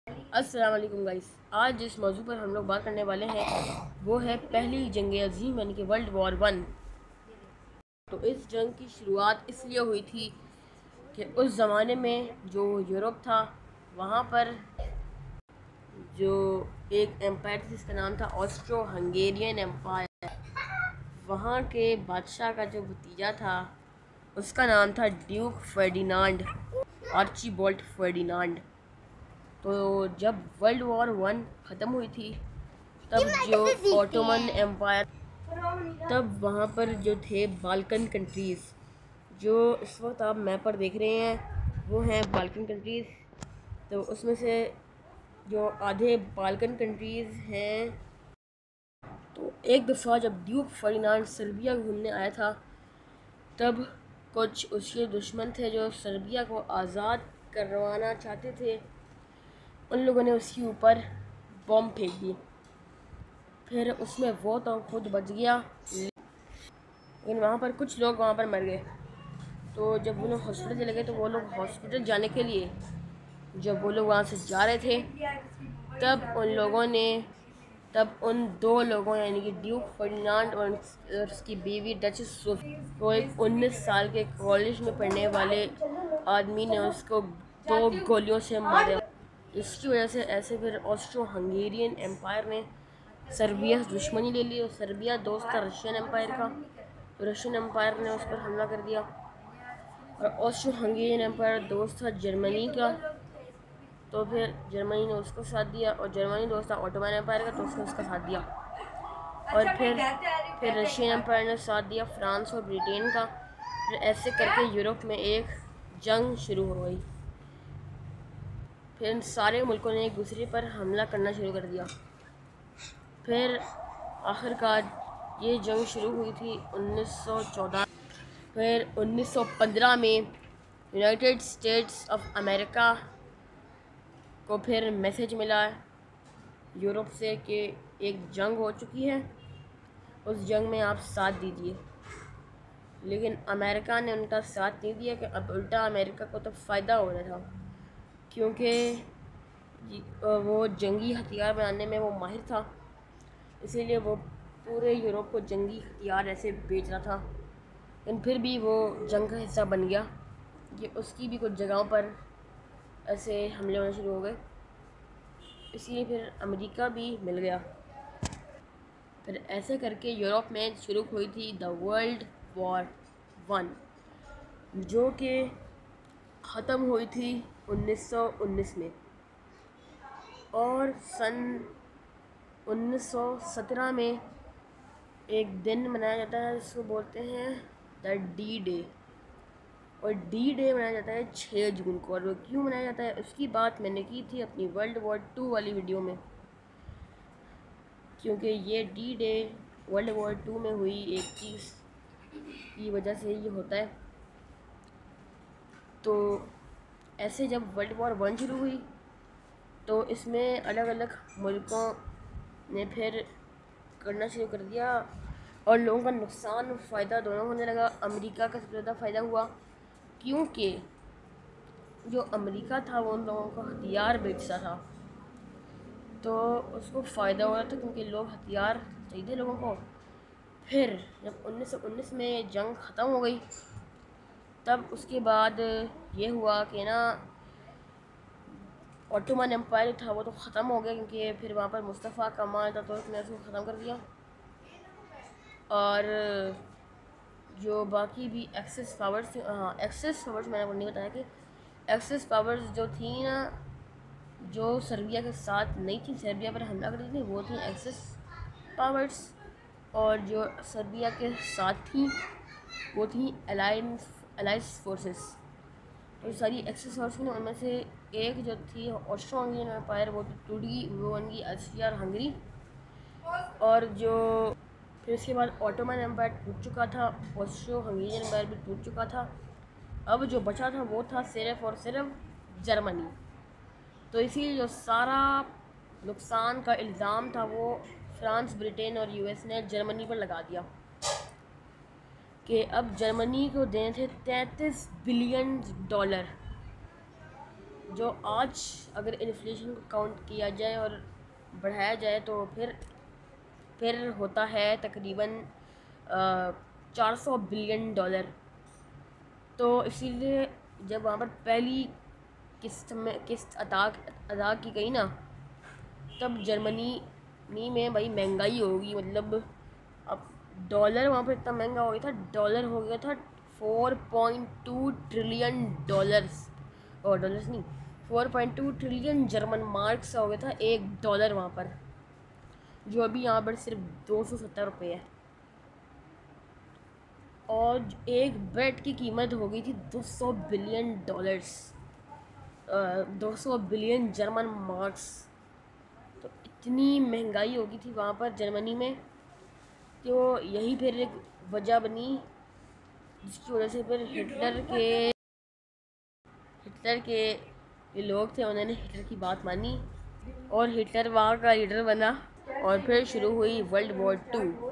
अस्सलाम वालेकुम गाइस। आज जिस मौजू पर हम लोग बात करने वाले हैं वो है पहली जंग अज़ीम यानी कि वर्ल्ड वॉर वन। तो इस जंग की शुरुआत इसलिए हुई थी कि उस ज़माने में जो यूरोप था वहाँ पर जो एक एम्पायर था जिसका नाम था ऑस्ट्रो हंगेरियन एम्पायर, वहाँ के बादशाह का जो भतीजा था उसका नाम था ड्यूक फर्डिनांड, आर्चीबाल्ड फर्डिनांड। तो जब वर्ल्ड वॉर वन ख़त्म हुई थी तब जो ऑटोमन एम्पायर, तब वहाँ पर जो थे बाल्कन कंट्रीज़, जो इस वक्त आप मैप पर देख रहे हैं वो हैं बाल्कन कंट्रीज़। तो उसमें से जो आधे बाल्कन कंट्रीज़ हैं, तो एक दफ़ा जब ड्यूक फर्डिनांड सर्बिया घूमने आया था तब कुछ उसके दुश्मन थे जो सर्बिया को आज़ाद करवाना चाहते थे। उन लोगों ने उसके ऊपर बॉम्ब फेंक दी। फिर उसमें वो तो खुद बच गया लेकिन वहाँ पर कुछ लोग वहाँ पर मर गए। तो जब वो लोग हॉस्पिटल चले गए तो वो लोग हॉस्पिटल जाने के लिए जब वो लोग वहाँ से जा रहे थे तब उन दो लोगों यानी कि ड्यूक फर्डिनांड और उसकी बीवी डचेस सोफी को एक 19 साल के कॉलेज में पढ़ने वाले आदमी ने उसको 2 गोलियों से मारा। इसकी वजह से ऐसे फिर ऑस्ट्रो हंगेरियन एम्पायर ने सर्बिया से दुश्मनी ले ली और सर्बिया दोस्त था रशियन एम्पायर का, तो रशियन एम्पायर ने उस पर हमला कर दिया। और ऑस्ट्रो हंगेरियन एम्पायर दोस्त था जर्मनी का, तो फिर जर्मनी ने उसको साथ दिया और जर्मनी दोस्त था ऑटोमन एम्पायर का, तो उसने उसका साथ दिया। और फिर रशियन एम्पायर ने साथ दिया फ्रांस और ब्रिटेन का। फिर ऐसे करके यूरोप में एक जंग शुरू हो गई। फिर इन सारे मुल्कों ने एक दूसरे पर हमला करना शुरू कर दिया। फिर आखिरकार ये जंग शुरू हुई थी 1914। फिर 1915 में यूनाइटेड स्टेट्स ऑफ अमेरिका को फिर मैसेज मिला यूरोप से कि एक जंग हो चुकी है, उस जंग में आप साथ दीजिए। लेकिन अमेरिका ने उनका साथ नहीं दिया कि अब उल्टा अमेरिका को तो फ़ायदा हो रहा था, क्योंकि वो जंगी हथियार बनाने में वो माहिर था, इसीलिए वो पूरे यूरोप को जंगी हथियार ऐसे बेच रहा था। लेकिन फिर भी वो जंग का हिस्सा बन गया कि उसकी भी कुछ जगहों पर ऐसे हमले होने शुरू हो गए, इसलिए फिर अमेरिका भी मिल गया। फिर ऐसे करके यूरोप में शुरू हुई थी द वर्ल्ड वॉर वन, जो कि ख़त्म हुई थी 1919 में। और सन 1917 में एक दिन मनाया जाता है जिसको बोलते हैं द डी डे। और डी डे मनाया जाता है 6 जून को। और वो क्यों मनाया जाता है उसकी बात मैंने की थी अपनी वर्ल्ड वॉर टू वाली वीडियो में, क्योंकि ये D day world war two में हुई एक चीज़ की वजह से ये होता है। तो ऐसे जब वर्ल्ड वॉर वन शुरू हुई तो इसमें अलग अलग मुल्कों ने फिर करना शुरू कर दिया और लोगों का नुकसान और फ़ायदा दोनों होने लगा। अमेरिका का सबसे ज़्यादा फ़ायदा हुआ क्योंकि जो अमेरिका था वो उन लोगों को हथियार बेचता था, तो उसको फ़ायदा हो रहा था क्योंकि लोग हथियार चाहिए लोगों को। फिर जब 1919 में जंग ख़त्म हो गई तब उसके बाद ये हुआ कि ना ऑटोमन एम्पायर था वो तो ख़त्म हो गया, क्योंकि फिर वहाँ पर मुस्तफ़ा कमाल था तो उसने उसको ख़त्म कर दिया। और जो बाकी भी एक्सेस पावर्स थी, हाँ एक्सेस पावर्स मैंने आपको नहीं बताया कि एक्सेस पावर्स जो थी ना, जो सर्बिया के साथ नहीं थी, सर्बिया पर हमला कर रही थी, वो थी एक्सेस पावर्स। और जो सर्बिया के साथ थी वो थी अलाइंस फोर्सेस। तो सारी एक्सेस फोर्स में उनमें से एक जो थी ऑस्ट्रो हंगेरियन एम्पायर वो तो टूट गई, वो बन गई ऑस्ट्रिया और हंगरी। और जो फिर उसके बाद ऑटोमन एम्पायर टूट चुका था, ऑस्ट्रो हंगेरियन एम्पायर भी टूट चुका था। अब जो बचा था वो था सिर्फ और सिर्फ जर्मनी। तो इसीलिए जो सारा नुकसान का इल्ज़ाम था वो फ्रांस, ब्रिटेन और यूएस ने जर्मनी पर लगा दिया कि अब जर्मनी को देने थे $33 बिलियन। जो आज अगर इन्फ्लेशन को काउंट किया जाए और बढ़ाया जाए तो फिर होता है तकरीबन 400 बिलियन डॉलर। तो इसीलिए जब वहाँ पर पहली किस्त अदा की गई ना, तब जर्मनी में भाई महंगाई होगी। मतलब अब डॉलर वहाँ पर इतना महंगा हो गया था, डॉलर हो गया था 4.2 ट्रिलियन डॉलर्स, और डॉलर्स नहीं, 4.2 ट्रिलियन जर्मन मार्क्स हो गया था एक डॉलर वहाँ पर, जो अभी यहाँ पर सिर्फ 270 रुपये है। और एक ब्रेड की कीमत हो गई थी 200 billion dollars, 200 billion German marks. तो इतनी महंगाई हो गई थी वहाँ पर जर्मनी में, तो यही फिर एक वजह बनी जिसकी वजह से फिर हिटलर के ये लोग थे, उन्होंने हिटलर की बात मानी और हिटलर वहाँ का लीडर बना, और फिर शुरू हुई वर्ल्ड वॉर 2।